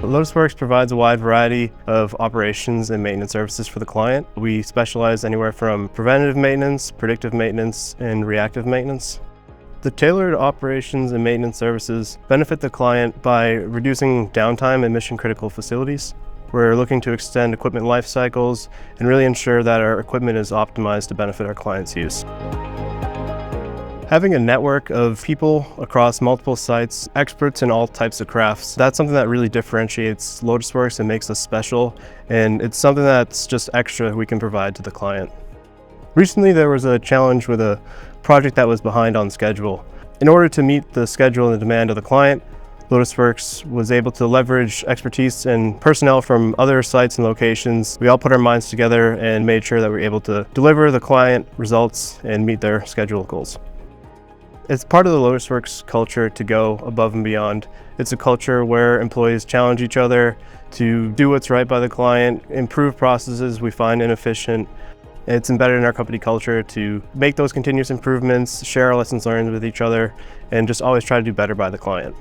LotusWorks provides a wide variety of operations and maintenance services for the client. We specialize anywhere from preventative maintenance, predictive maintenance, and reactive maintenance. The tailored operations and maintenance services benefit the client by reducing downtime in mission-critical facilities. We're looking to extend equipment life cycles and really ensure that our equipment is optimized to benefit our clients' use. Having a network of people across multiple sites, experts in all types of crafts, that's something that really differentiates LotusWorks and makes us special, and it's something that's just extra we can provide to the client. Recently there was a challenge with a project that was behind on schedule. In order to meet the schedule and the demand of the client, LotusWorks was able to leverage expertise and personnel from other sites and locations. We all put our minds together and made sure that we were able to deliver the client results and meet their schedule goals. It's part of the LotusWorks culture to go above and beyond. It's a culture where employees challenge each other to do what's right by the client, improve processes we find inefficient. It's embedded in our company culture to make those continuous improvements, share our lessons learned with each other, and just always try to do better by the client.